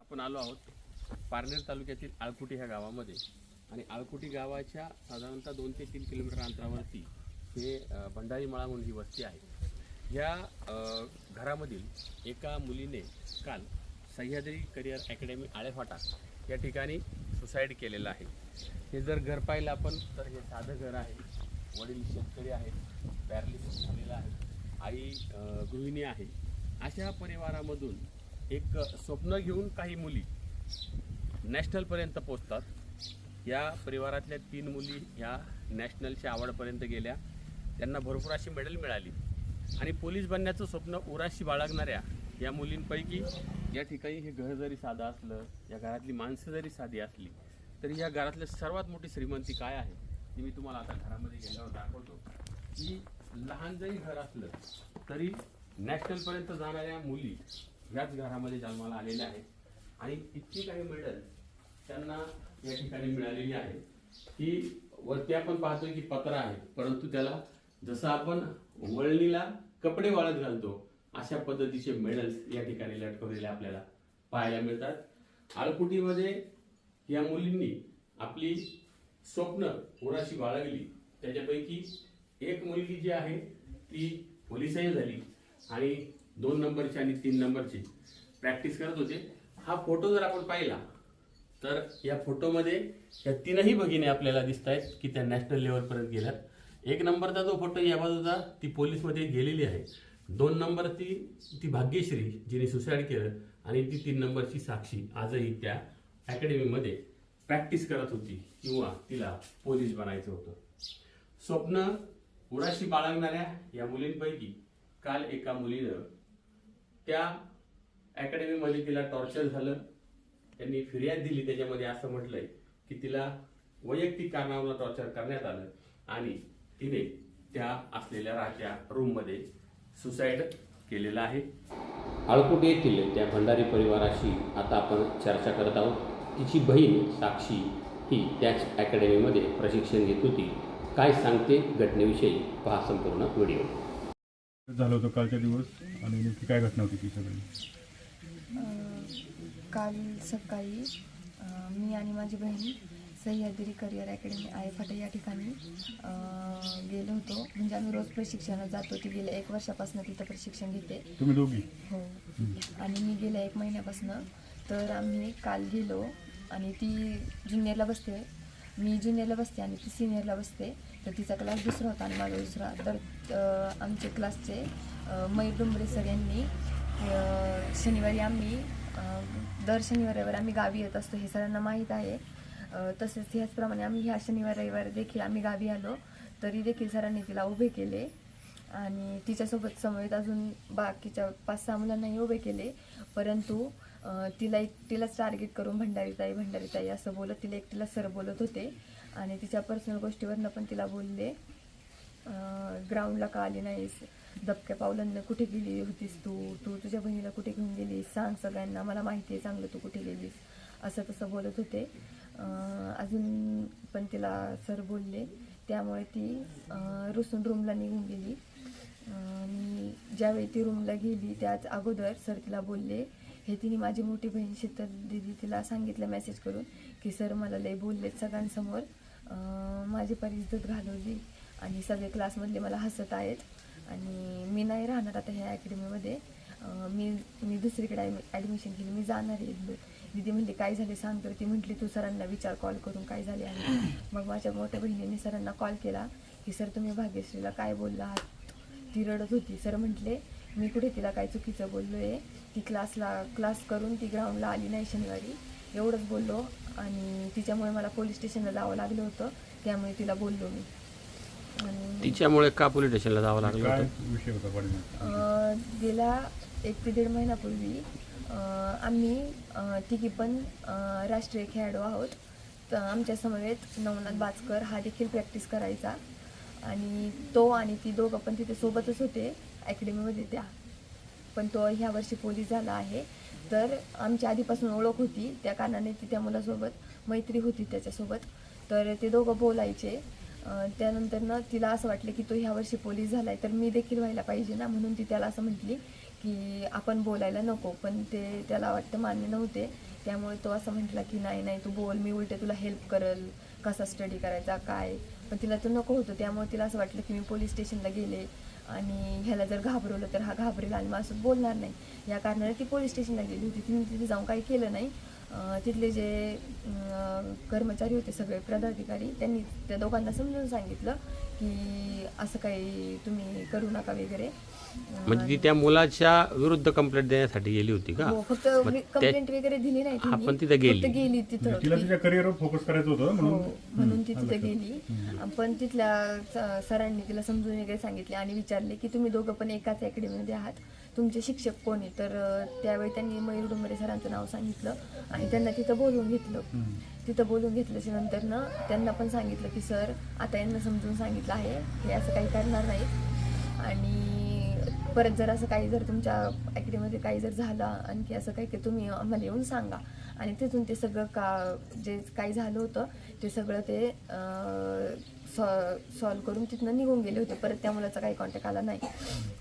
आपण आलो आहोत पारनेर तालुक्यातील आळकुटी ह्या गावामध्ये आणि आळकुटी गावाच्या साधारणतः 2 ते 3 किलोमीटर अंतरावरती हे भंडारी मळा म्हणून ही वस्ती आहे। या घरामधील एका मुलीने काल सह्याद्री करिअर अकॅडमी आळेफाटा या ठिकाणी सुसाईड केलेलं आहे। हे जर घर पाहिलं आपण तर हे साधं घर आहे। वडील शेतकरी आहेत, पॅरालिसिस झालेला आहे, आई गृहिणी आहे। अशा परिवारामधून एक स्वप्न घेऊन काही मुली नॅशनलपर्यंत पोहोचतात। या परिवारातल्या 3 मुली ह्या नॅशनलच्या आवडपर्यंत गेल्या, त्यांना भरपूर अशी मेडल मिळाली आणि पोलीस बनण्याचं स्वप्न उराशी बाळगणाऱ्या या मुलींपैकी या ठिकाणी हे घर जरी साधं असलं, या घरातली माणसं जरी साधी असली तरी या घरातली सर्वात मोठी श्रीमंती काय आहे ती मी तुम्हाला आता घरामध्ये गेल्यावर दाखवतो। की लहान जरी घर असलं तरी नॅशनलपर्यंत जाणाऱ्या मुली याच घरामध्ये जन्माला आलेल्या आहेत आणि इतकी काही मेडल त्यांना या ठिकाणी मिळालेली आहे की वरती आपण पाहतोय की पत्रा आहे, परंतु त्याला जसं आपण वळणीला कपडे वाळत घालतो अशा पद्धतीचे मेडल्स या ठिकाणी लटकवलेले आपल्याला पाहायला मिळतात। आळकुटीमध्ये या मुलींनी आपली स्वप्न उराशी बाळगली। त्याच्यापैकी एक मुलगी जी आहे ती पोलिसही झाली आणि 2 नंबरची आणि 3 नंबरची प्रॅक्टिस करत होते। हा फोटो जर आपण पाहिला तर या फोटोमध्ये या 3ही भगिनी आपल्याला दिसत आहेत की त्या नॅशनल लेवलपर्यंत गेल्यात। 1 नंबरचा जो फोटो या बाजूचा ती पोलीसमध्ये गेलेली आहे। 2 नंबर ती भाग्यश्री जिने सुसाईड केलं आणि ती 3 नंबरची साक्षी आजही त्या अकॅडमीमध्ये प्रॅक्टिस करत होती किंवा तिला पोलीस बनायचं होतं। स्वप्न उराशी बाळगणाऱ्या या मुलींपैकी काल एका मुलीनं त्या अकॅडमीमध्ये तिला टॉर्चर झालं, त्यांनी फिर्याद दिली। त्याच्यामध्ये असं म्हटलंय की तिला वैयक्तिक कारणावरून टॉर्चर करण्यात आलं आणि तिने त्या असलेल्या राहत्या रूममध्ये सुसाईड केलेलं आहे। आळकुटी येथील त्या भंडारी परिवाराशी आता आपण चर्चा करत आहोत। तिची बहीण साक्षी ही त्याच अकॅडमीमध्ये प्रशिक्षण घेत होती। काय सांगते घटनेविषयी पहा संपूर्ण व्हिडिओ। झालं होतं कालच्या दिवस आणि नेमकी काय घटना होती ती सगळी? काल सकाळी मी आणि माझी बहीण सह्याद्री करिअर अकॅडमी आळेफाटा या ठिकाणी गेलो होतो। म्हणजे आम्ही रोज प्रशिक्षणात जातो। ती गेल्या 1 वर्षापासून तिथं प्रशिक्षण घेते। तुम्ही दोघी? हो। आणि मी गेल्या 1 महिन्यापासून। तर आम्ही काल गेलो आणि ती ज्युनियरला बसते, मी ज्युनियरला बसते आणि ती सिनियरला बसते। तर तिचा क्लास दुसरा होता आणि माझा दुसरा। तर आमचे क्लासचे मयूर डोंबरे सर यांनी शनिवारी आम्ही दर शनिवार रविवार आम्ही गावी येत असतो, हे सरांना माहीत आहे। तसेच ह्याचप्रमाणे आम्ही ह्या शनिवार रविवार देखील आम्ही गावी आलो तरी देखील सरांनी तिला उभे केले आणि तिच्यासोबत समवेत अजून बाकीच्या 5-6 मुलांनाही उभे केले। परंतु तिलाच टार्गेट करून भंडारीताई असं बोलत तिला एकटीला सर बोलत होते आणि तिच्या पर्सनल गोष्टीवरनं पण तिला बोलले, ग्राउंडला का आली नाहीस, दबक्या पावलांना कुठे गेली होतीस तू तुझ्या बहिणीला कुठे घेऊन गेलीस, सांग सगळ्यांना, मला माहिती आहे चांगलं तू कुठे गेलीस, असं तसं बोलत होते। अजून पण तिला सर बोलले, त्यामुळे ती रुसून रूमला निघून गेली। आणि ज्यावेळी ती रूमला गेली त्याच अगोदर सर तिला बोलले, हे तिने माझी मोठी बहीण शीतल दिदी तिला सांगितलं मेसेज करून की सर मला लय बोललेत सगळ्यांसमोर, माझी परिस्थिती घालवली आणि सगळे क्लासमधले मला हसत आहेत आणि मी नाही राहणार आता ह्या अकॅडमीमध्ये, मी दुसरीकडे ॲडमिशन केली, मी जाणार आहे। दिदी म्हणली काय झाले सांग, तर ती म्हटली तू सरांना विचार कॉल करून काय झाले आहे। मग माझ्या मोठ्या बहिणीने सरांना कॉल केला की सर तुम्ही भाग्यश्रीला काय बोलला आहात, ती रडत होती। सर म्हटले मी कुठे तिला काय चुकीचं बोललो आहे, ती क्लास करून ती ग्राउंडला आली नाही शनिवारी, एवढंच बोललो आणि तिच्यामुळे मला पोलीस स्टेशनला जावं लागलं होतं, त्यामुळे तिला बोललो मी। आणि तिच्यामुळे का पोलीस स्टेशनला जावं लागलं काय होतं? विषय होता? गेल्या 1 ते 1.5 महिन्यापूर्वी आम्ही तिघी पण राष्ट्रीय खेळाडू आहोत। तर आमच्या समवेत नवनाथ बाचकर हा देखील प्रॅक्टिस करायचा आणि तो आणि ती दोघं पण तिथे सोबतच होते अकॅडमीमध्ये त्या, पण तो ह्या वर्षी पोलीस झाला आहे। तर आमची आधीपासून ओळख होती, त्या कारणाने ती त्या मुलासोबत मैत्री होती त्याच्यासोबत। तर ते दोघं बोलायचे त्यानंतर ना तिला असं वाटलं की तो ह्या वर्षी पोलीस झालाय तर मी देखील व्हायला पाहिजे ना, म्हणून ती त्याला असं म्हटली की आपण बोलायला नको, पण ते त्याला वाटतं मान्य नव्हते. त्यामुळे तो असं म्हटला की नाही नाही तू बोल, मी उलटे तुला हेल्प करल, कसा स्टडी करायचा काय. पण तिला तो नको होतं, त्यामुळे तिला असं वाटलं की मी पोलीस स्टेशनला गेले आणि ह्याला जर घाबरवलं तर हा घाबरेल आणि मला असं बोलणार नाही, या कारणाने ती पोलीस स्टेशनला गेली होती. तिने तिथे जाऊन काही केलं नाही. तिथले जे कर्मचारी होते सगळे पदाधिकारी, त्यांनी त्या दोघांना समजून सांगितलं की असं काही तुम्ही करू नका वगैरे. म्हणजे ती त्या मुलाच्या विरुद्ध कंप्लेंट देण्यासाठी गेली होती का? हो, फक्त कंप्लेंट वगैरे दिली नाही तिने. पण तिथे गेली. फक्त गेली तिथं. तिला तिच्या करिअरवर फोकस करायचं होतं म्हणून ती तिथे गेली. पण तिथल्या सरांनी तिला समजून वगैरे सांगितले आणि विचारले की तुम्ही दोघं पण एकाच अकॅडमीमध्ये आहात, तुमचे शिक्षक कोण आहे. तर त्यावेळी त्यांनी मयूर डोंबरे सरांचं नाव सांगितलं आणि त्यांना तिथं बोलवून घेतलं. तिथं बोलून घेतल्याच्या नंतर ना त्यांना पण सांगितलं की सर आता यांना समजून सांगितलं आहे, हे असं काही करणार नाहीत आणि परत जर असं काही जर तुमच्या अकॅडमीमध्ये काही जर झालं आणखी असं काही की तुम्ही आम्हाला येऊन सांगा. आणि तिथून ते सगळं जे काही झालं होतं ते सगळं ते सॉल्व करून तिथनं निघून गेले होते. परत त्या मुलाचा काही कॉन्टॅक्ट आला नाही.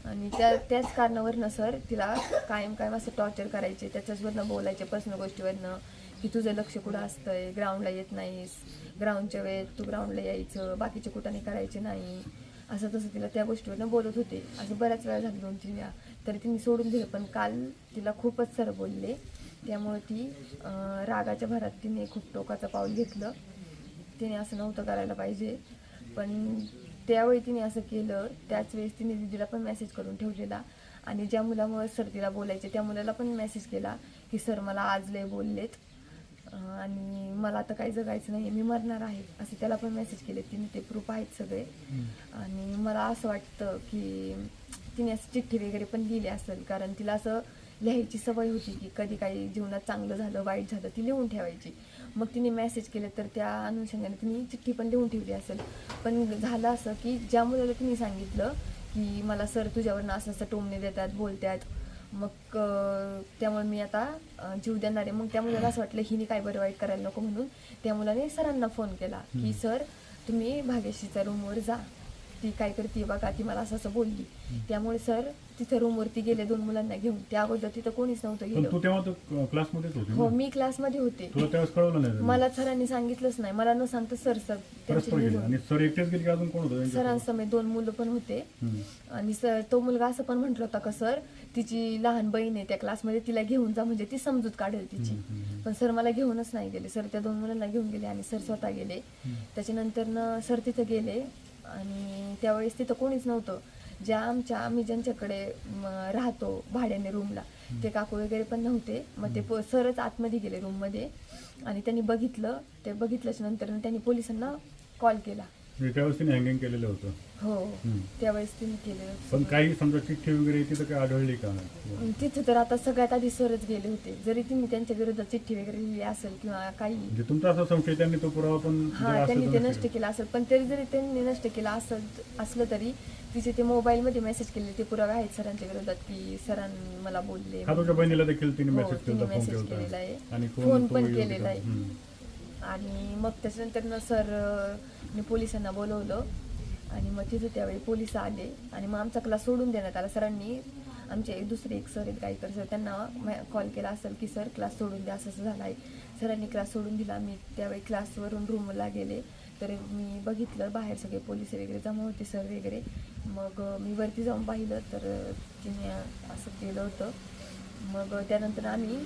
आणि त्याच कारणावरनं सर तिला कायम असं टॉर्चर करायचे, त्याच्याचवरनं बोलायचे पर्सनल गोष्टीवरनं की तुझं लक्ष कुठं असतंय, ग्राउंडला येत नाहीस, ग्राउंडच्या वेळेत तू ग्राउंडला यायचं, बाकीचे कुठाने करायचे नाही, असं तसं तिला त्या गोष्टीवरनं बोलत होते. असं बऱ्याच वेळा झालं 2-3 वेळा. तरी तिने सोडून दिलं. पण काल तिला खूपच सर बोलले, त्यामुळे ती रागाच्या भरात तिने खूप टोकाचं पाऊल घेतलं. तिने असं नव्हतं करायला पाहिजे, पण त्यावेळी तिने असं केलं. त्याच वेळेस तिने दीदीला पण मेसेज करून ठेवलेला आणि ज्या मुलामुळे सर तिला बोलायचे त्या मुलाला पण मेसेज केला की सर मला आज लय बोललेत आणि मला आता काही जगायचं नाही, मी मरणार आहे, असे त्याला पण मेसेज केले तिने. ते प्रूफ आहेत सगळे. आणि मला असं वाटतं की तिने असं चिठ्ठी वगैरे पण लिहिली असेल, कारण तिला असं लिहायची सवय होती की कधी काही जीवनात चांगलं झालं वाईट झालं ती लिहून ठेवायची. मग तिने मेसेज केले तर त्या अनुषंगाने तिने चिठ्ठी पण लिहून ठेवली असेल. पण झालं असं की ज्या मुलाला तिने सांगितलं की मला सर तुझ्यावरनं असं असं टोमणे देतात बोलतात, मग त्यामुळे मी आता जीव देणार आहे. मग त्या मुलाला असं वाटलं हिने काय बरं वाईट करायला नको, म्हणून त्या मुलाने सरांना फोन केला की सर तुम्ही भाग्यश्रीच्या रूमवर जा, ती काय करते बघा, ती मला असं असं बोलली. त्यामुळे सर तिथं रूमवरती गेले 2 मुलांना घेऊन. त्या अगोदर तिथं कोणीच नव्हतं गेलं. तू तेव्हा तर क्लासमध्येच होती हो, मी क्लासमध्ये होते. तुला त्यावेळेस कळवलं नाही? मला सरांनी सांगितलंच नाही, मला न सांगता सर परस्पर गेले. आणि सर एकटेच गेले की अजून कोण होतं? सरांसमोर 2 मुलं पण होते. आणि सर तो मुलगा असं पण म्हटलं होता का सर तिची लहान बहीण आहे त्या क्लासमध्ये, तिला घेऊन जा म्हणजे ती समजूत काढेल तिची. पण सर मला घेऊनच नाही गेले. सर त्या 2 मुलांना घेऊन गेले आणि सर स्वतः गेले. त्याच्यानंतर सर तिथं गेले आणि त्यावेळेस तिथं कोणीच नव्हतं. आम्ही ज्यांच्याकडे राहतो भाड्याने रूमला ते काकू वगैरे पण नव्हते. मग ते सरच आतमध्ये गेले रूममध्ये आणि त्यांनी बघितलं. ते बघितल्याच्या नंतर त्यांनी पोलिसांना कॉल केला. त्यावेळेस तिने हँगिंग केलेलं होतं? हो, त्यावेळेस तिने केलेलं. पण काही समजा चिठ्ठी वगैरे तिथं काय आढळली का? तिथं तर आता सगळ्यात आधी सरच गेले होते. जरी तिने त्यांच्या विरोधात चिठ्ठी वगैरे लिहिली असेल किंवा काही, म्हणजे तुमचा असा संशय त्यांनी तो पुरावा पण त्यांनी ते नष्ट केला असेल. पण तरी जरी त्यांनी नष्ट केला असलं तरी तिचे ते मोबाईलमध्ये मेसेज केले ते पुरावे आहेत सरांच्या विरोधात की सरांनी मला बोलले. तुझ्या बहिणीला देखील तिने मेसेज केलेला आहे, फोन पण केलेला आहे. आणि मग त्याच्यानंतर सर मी पोलिसांना बोलवलं आणि मग तिथं त्यावेळी पोलिस आले आणि मग आमचा क्लास सोडून देण्यात आला. सरांनी आमचे दुसरे एक सर आहेत गायकर सर, त्यांना कॉल केला असेल की सर क्लास सोडून द्या, असं झालं आहे. सरांनी क्लास सोडून दिला. मी त्यावेळी क्लासवरून रूमला गेले तर मी बघितलं बाहेर सगळे पोलिस वगैरे जमा होते सर वगैरे. मग मी वरती जाऊन पाहिलं तर तिने असं केलं होतं. मग त्यानंतर आम्ही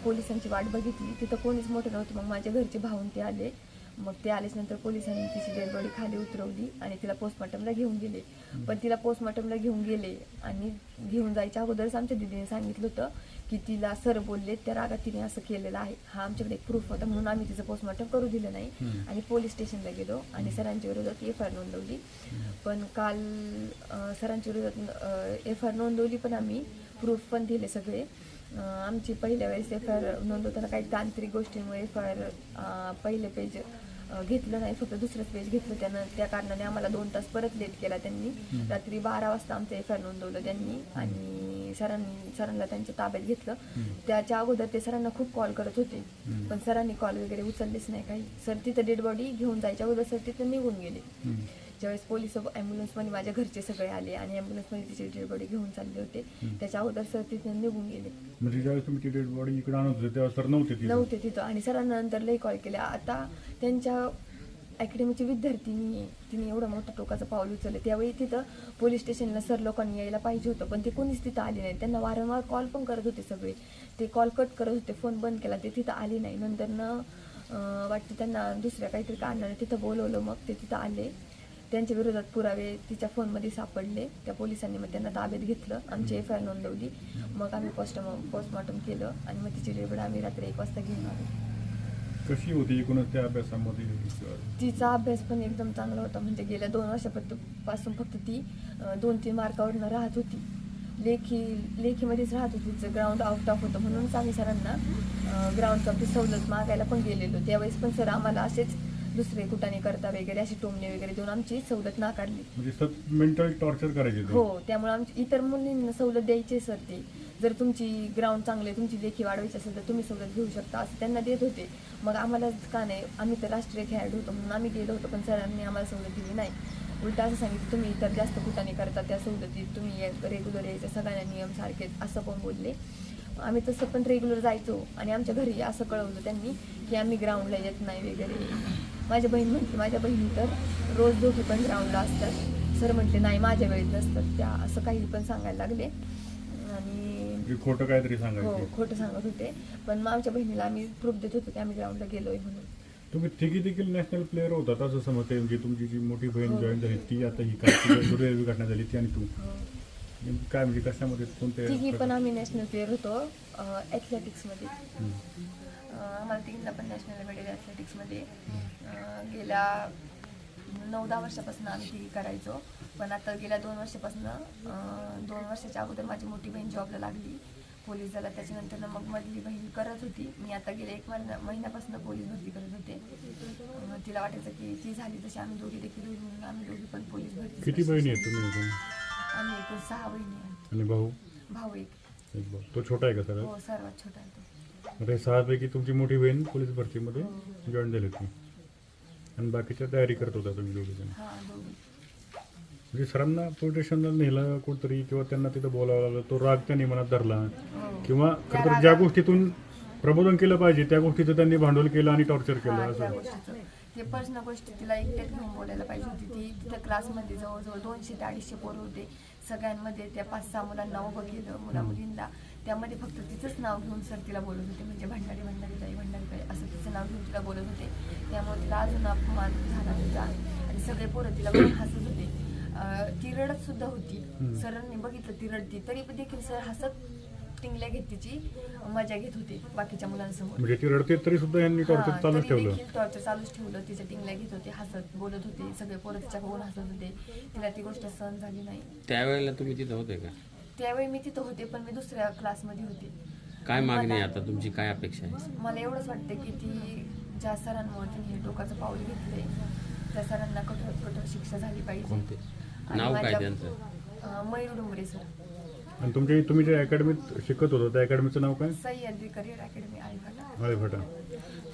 पोलिसांची वाट बघितली. तिथं कोणीच मोठं नव्हतं. मग माझ्या घरचे भाऊन ते आले. मग ते आल्याच्यानंतर पोलिसांनी तिची डेड बॉडी खाली उतरवली आणि तिला पोस्टमॉर्टमला घेऊन गेले. पण तिला पोस्टमॉर्टमला घेऊन गेले आणि घेऊन जायच्या अगोदरच आमच्या दीदीने सांगितलं होतं की तिला सर बोलले त्या रागात तिने असं केलेलं आहे. हा आमच्याकडे एक प्रूफ होता, म्हणून आम्ही तिचं पोस्टमॉर्टम करू दिलं नाही आणि पोलीस स्टेशनला गेलो आणि सरांच्या विरोधात FIR नोंदवली. पण काल सरांच्या विरोधात FIR नोंदवली पण आम्ही प्रूफ पण दिले सगळे. आमची पहिल्या वेळेस FIR नोंदवताना काही तांत्रिक गोष्टींमुळे FIR पहिले पेज घेतलं नाही, फक्त दुसरंच पेज घेतलं. त्या कारणाने आम्हाला 2 तास परत लेट केला त्यांनी. रात्री 12 वाजता आमचं FIR नोंदवलं त्यांनी आणि आणि सरांना त्यांच्या ताब्यात घेतलं. त्याच्या अगोदर ते सरांना खूप कॉल करत होते, पण सरांनी कॉल वगैरे उचललेच नाही काही. सर तिथं डेड बॉडी घेऊन जायच्या अगोदर सर तिथं निघून गेले. ज्यावेळेस पोलीस ॲम्ब्युलन्समध्ये माझ्या घरचे सगळे आले आणि ॲम्ब्युलन्समध्ये तिची डेड बॉडी घेऊन चालले होते, त्याच्या अगोदर सर तिथं निघून गेले. म्हणजे ज्यावेळेस तुम्ही ती डेड बॉडी इकडे आणत होते तेव्हा सर नव्हते तिथं. आणि सरांना नंतर लई कॉल केले. आता त्यांच्या अकॅडमीची विद्यार्थिनी तिने एवढं मोठं टोकाचं पाऊल उचललं. त्यावेळी तिथं पोलीस स्टेशनला सर लोकांनी यायला पाहिजे होतं, पण ते कोणीच तिथं आले नाही. त्यांना वारंवार कॉल पण करत होते सगळे, ते कॉल कट करत होते, फोन बंद केला, ते तिथं आले नाही. नंतरनं वाटतं त्यांना दुसऱ्या काहीतरी कारणाने तिथं बोलवलं, मग ते तिथं आले. त्यांच्या विरोधात पुरावे तिच्या फोनमध्ये सापडले. त्या पोलिसांनी मग त्यांना ताब्यात घेतलं, आमची FIR नोंदवली. मग आम्ही पोस्टमॉर्टम केलं आणि मग तिची डेड बॉडी आम्ही रात्री 1 वाजता घेऊन आलो. कशी होती एकूणच त्या अभ्यासामध्ये? तिचा अभ्यास पण एकदम चांगला होता. म्हणजे गेल्या 2 वर्षापासून फक्त ती 2-3 मार्कावरनं राहत होती. लेखीमध्येच राहत होती. तिचं ग्राउंड आउट ऑफ होतं, म्हणूनच आम्ही सरांना ग्राउंडचा ती सवलत मागायला पण गेलेलो. त्यावेळेस पण सर आम्हाला असेच दुसरे कुठाने करता वगैरे अशी टोमणे वगैरे देऊन आमची सवलत नाकारली. म्हणजे मेंटल टॉर्चर करायचे? हो, त्यामुळे आमची इतर मुलींना सवलत द्यायची सर. ते जर तुमची ग्राउंड चांगली, तुमची लेखी वाढवायची असेल तर तुम्ही सवलत घेऊ शकता असं त्यांना देत होते. मग आम्हाला का नाही, आम्ही तर राष्ट्रीय खेळाडू होतो म्हणून आम्ही गेलो होतो, पण सरांनी आम्हाला सवलत दिली नाही. उलटा असं सांगितलं, तुम्ही इतर जास्त कुठाने करता त्या सवलतीत तुम्ही रेग्युलर यायचं, सगळ्यांना नियम सारखेच असं पण बोलले. आम्ही तसं पण रेग्युलर जायचो आणि आमच्या घरी असं कळवलं त्यांनी की आम्ही ग्राउंडला येत नाही वगैरे. माझी बहीण म्हटली, माझ्या बहिणी तर रोज दोघी पण ग्राउंडला असतात. सर म्हटले नाही, माझ्या वेळेत नसतात त्या, असं काही पण सांगायला लागले. आणि खोटं काहीतरी हो, सांगायचं? खोटं सांगत होते. पण मग आमच्या बहिणीला आम्ही प्रूफ देत होतो की आम्ही ग्राउंडला गेलोय म्हणून. तुम्ही तिघी देखील नॅशनल प्लेअर होतात असं समजते. म्हणजे तुमची जी मोठी बहीण जॉईन झाली ती, आता ही काय दुर्दैवी घटना झाली ती, आणि तू काय म्हणजे कशामध्ये कोणत्या? तिघी पण आम्ही नॅशनल प्लेअर होतो ॲथलेटिक्समध्ये. आम्हाला तिघींना पण नॅशनल मेडल ॲथलेटिक्समध्ये. गेल्या 9-10 वर्षापासून आम्ही तिघी करायचो. पण आता गेल्या 2 वर्षापासून 2 वर्षाच्या अगोदर माझी मोठी बहीण जॉबला लागली पोलीस झाला. त्याच्यानंतर मग मधली बहीण करत होती. मी आता गेल्या 1 महिन्यापासून पोलीस भरती करत होते. तिला वाटायचं की ती झाली तशी आम्ही दोघी देखील होईल म्हणून आम्ही दोघी पण पोलीस भरती. किती बहिणी आहेत तुम्ही? आम्ही एकूण 6 बहिणी आहेत. आणि भाऊ? भाऊ एक. भाऊ. तो छोटा आहे का सर? हो, सर्वात छोटा आहे तो. अरे 6 पैकी तुमची मोठी बहीण पोलीस भरतीमध्ये जॉईन झाली होती आणि बाकीच्या तयारी करत होता तुम्ही दोघे जण? हां, दोघी. म्हणजे सरांना पोलीस स्टेशनला नेलं कुठतरी किंवा त्यांना तिथं बोलावं लागलं, तो राग त्यांनी मनात धरला किंवा खरं तर ज्या गोष्टीतून प्रबोधन केलं पाहिजे त्या गोष्टीचं त्यांनी भांडवल केलं आणि टॉर्चर केलं असं? ते पर्सनल गोष्टी तिला एकट्यात घेऊन बोलायला पाहिजे होती. ती तिथं क्लासमध्ये जवळजवळ 200 ते 250 पोरं होते. सगळ्यांमध्ये त्या 5-6 मुलांना उभं केलं, मुलींना. त्यामध्ये फक्त तिचंच नाव घेऊन सर तिला बोलत होते, म्हणजे भंडारी असं तिचं नाव घेऊन तिला बोलत होते. त्यामुळे तिला अजून अपमान झाला तिचा आणि सगळे पोरं तिला बघून हसत होते. ती रडत सुद्धा होती. सरांनी बघितलं ती रडती, तरी देखील सर हसत टिंगल्या घेत तिची मजा घेत होते बाकीच्या मुलांसमोर. म्हणजे ती रडते तरी सुद्धा यांनी टॉर्चर चालूच ठेवलं? टॉर्चर चालूच ठेवलं. तिच्या टिंगल्या घेत होते, हसत बोलत होते. सगळे पोरं तिच्या बघून हसत होते. तिला ती गोष्ट सहन झाली नाही. त्यावेळेला तुम्ही तिथं होते का? त्यावेळी मी तिथं होते, पण मी दुसऱ्या क्लासमध्ये होते. काय मागणी आहे आता तुमची, काय अपेक्षा आहे? मला एवढंच वाटतं की ती ज्या सरांमुळे तिने हे टोकाचं पाऊल घेतले त्या सरांना कठोर शिक्षा झाली पाहिजे. कोणते नाव काय त्यांचं? मयूर डोंगरे सर. आणि तुम्ही ज्या अकॅडमीत शिकत होतो त्या अकॅडमीचं नाव काय? Sahyadri career academy Alephata. आळेफाटा.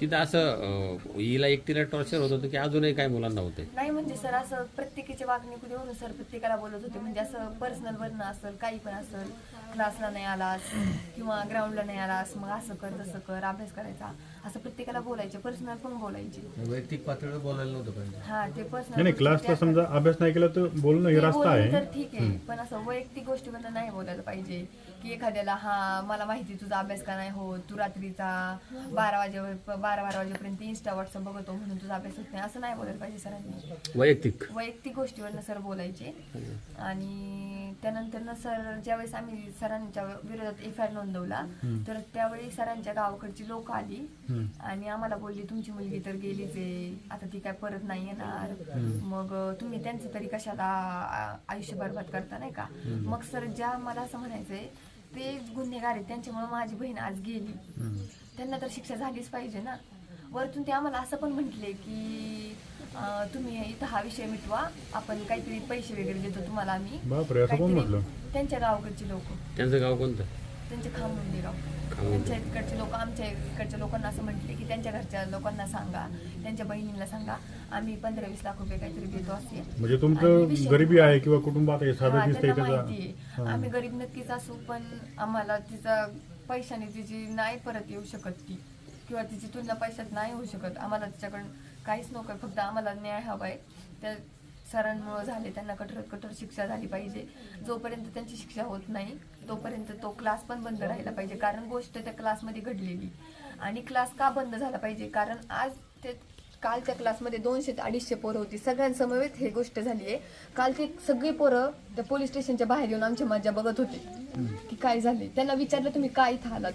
तिथं असं हिला एकटीला टॉर्चर होत होतं की अजूनही काय मुलांना होते? नाही, म्हणजे सर असं प्रत्येकीचे वागणूक देऊन सर प्रत्येकाला बोलत होते. म्हणजे असं पर्सनल वरनं असेल, काही पण असेल, क्लासला नाही आलास किंवा ग्राउंडला नाही आलास मग असं कर तसं कर, अभ्यास करायचा, असं प्रत्येकाला बोलायचे. पर्सनल पण बोलायचे. वैयक्तिक पातळीवर बोलायला नव्हतं पाहिजे. हा, ते पर्सनल नाही, क्लासला समजा अभ्यास नाही केला तर बोलणं हे रास्ता आहे तर ठीक आहे, पण असं वैयक्तिक गोष्टीबद्दल नाही बोलायला पाहिजे. की एखाद्याला मला माहिती तुझा अभ्यास का नाही हो, तू रात्रीचा 12 वाजेपर्यंत इंस्टा व्हॉट्सअप बघतो म्हणून तुझा अभ्यास होत नाही, असं नाही बोलायला पाहिजे सरांनी. वैयक्तिक गोष्टीवरनं सर बोलायचे. आणि त्यानंतर सर ज्यावेळेस आम्ही सरांच्या विरोधात FIR नोंदवला तर त्यावेळी सरांच्या गावाकडची लोक आली आणि आम्हाला बोलली तुमची मुलगी तर गेलीच आहे, आता ती काय परत नाही येणार, मग तुम्ही त्यांचं तरी कशाला आयुष्य बरबाद करता, नाही का. मग सर ज्या मला असं म्हणायचंय ते गुन्हेगार आहेत, त्यांच्यामुळे माझी बहीण आज गेली, त्यांना तर शिक्षा झालीच पाहिजे ना. वरतून ते आम्हाला असं पण म्हटले की तुम्ही इथं हा विषय मिटवा, आपण काहीतरी पैसे वगैरे देतो तुम्हाला आम्ही. बापरे, असं कोण काहीतरी म्हटलं? त्यांच्या गावाकडची लोक, त्यांचं गाव कोणतं? त्यांचे खामरुंदी गाव. त्यांच्या इकडचे लोक आमच्या इकडच्या लोकांना असं म्हटले की त्यांच्या घरच्या लोकांना सांगा, त्यांच्या बहिणींना सांगा, आम्ही 15-20 लाख रुपये काहीतरी देतो असे. म्हणजे आणि तुमचं विषय- गरिबी आहे किंवा कुटुंबात आहे, साधं हा, दिसतंय त्यांना त्याचा. माहिती आहे. आम्ही गरीब नक्कीच असू, पण आम्हाला तिचा पैशाने तिची नाही परत येऊ शकत ती, किंवा तिची तुलना पैशात नाही होऊ शकत. आम्हाला तिच्याकडून काहीच नको, फक्त आम्हाला न्याय हवाय. त्या सरांमुळे झाले, त्यांना कठोर शिक्षा झाली पाहिजे. जोपर्यंत त्यांची शिक्षा होत नाही तोपर्यंत तो क्लास पण बंद राहिला पाहिजे. कारण गोष्ट त्या क्लासमध्ये घडलेली. आणि क्लास का बंद झाला पाहिजे? कारण आज ते कालच्या क्लासमध्ये 200 ते 250 पोरं होती, सगळ्यांसमवेत हे गोष्ट झाली आहे. काल ते सगळी पोरं त्या पोलीस स्टेशनच्या बाहेर येऊन आमची मजा बघत होते की काय झाले. त्यांना विचारलं तुम्ही काय इथं आलात,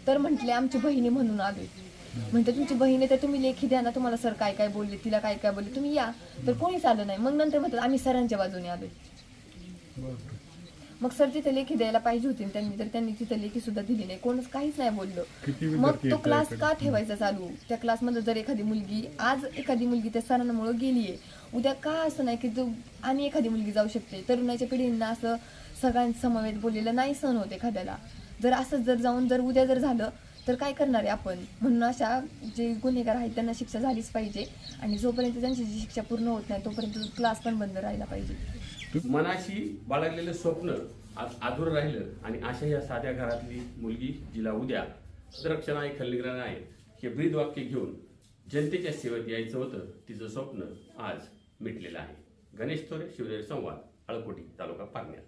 तर म्हटले आमची बहिणी म्हणून आले. म्हणते तुमची बहीण आहे तर तुम्ही लेखी द्या ना, तुम्हाला सर काय काय बोलले, तिला काय काय बोलले, तुम्ही या. तर कोणीच आलं नाही. मग नंतर म्हणतात आम्ही सरांच्या बाजूने आलोय. मग सर तिथे लेखी द्यायला पाहिजे होती त्यांनी, तर त्यांनी तिथे लेखी सुद्धा दिली नाही, कोणच काहीच नाही बोललं. किती मग विद्यार्थी तो आहेत क्लास त्याकडे? का ठेवायचा चालू? त्या क्लासमध्ये जर एखादी मुलगी आज एखादी मुलगी त्या सरांमुळे गेलीये, उद्या का असं नाही की जो आणि एखादी मुलगी जाऊ शकते? तरुणाच्या पिढींना असं सगळ्यांसमवेत बोललेलं नाही सहन होत एखाद्याला. जर असंच जर जाऊन जर उद्या जर झालं तर काय करणार आहे आपण? म्हणून अशा जे गुन्हेगार आहेत त्यांना शिक्षा झालीच पाहिजे. आणि जोपर्यंत त्यांची जी शिक्षा पूर्ण होत नाही तोपर्यंत क्लास पण बंद राहिला पाहिजे. मनाशी बाळगलेलं स्वप्न आज अधुरं राहिलं आणि अशा या साध्या घरातली मुलगी जिला उद्या रक्षण आहे, खलनिग्रहण आहे हे ब्रीद वाक्य घेऊन जनतेच्या सेवेत यायचं होतं, तिचं स्वप्न आज मिटलेलं आहे. गणेश थोरे, शिवनेरी संवाद, अळकोटी, तालुका पारनेर.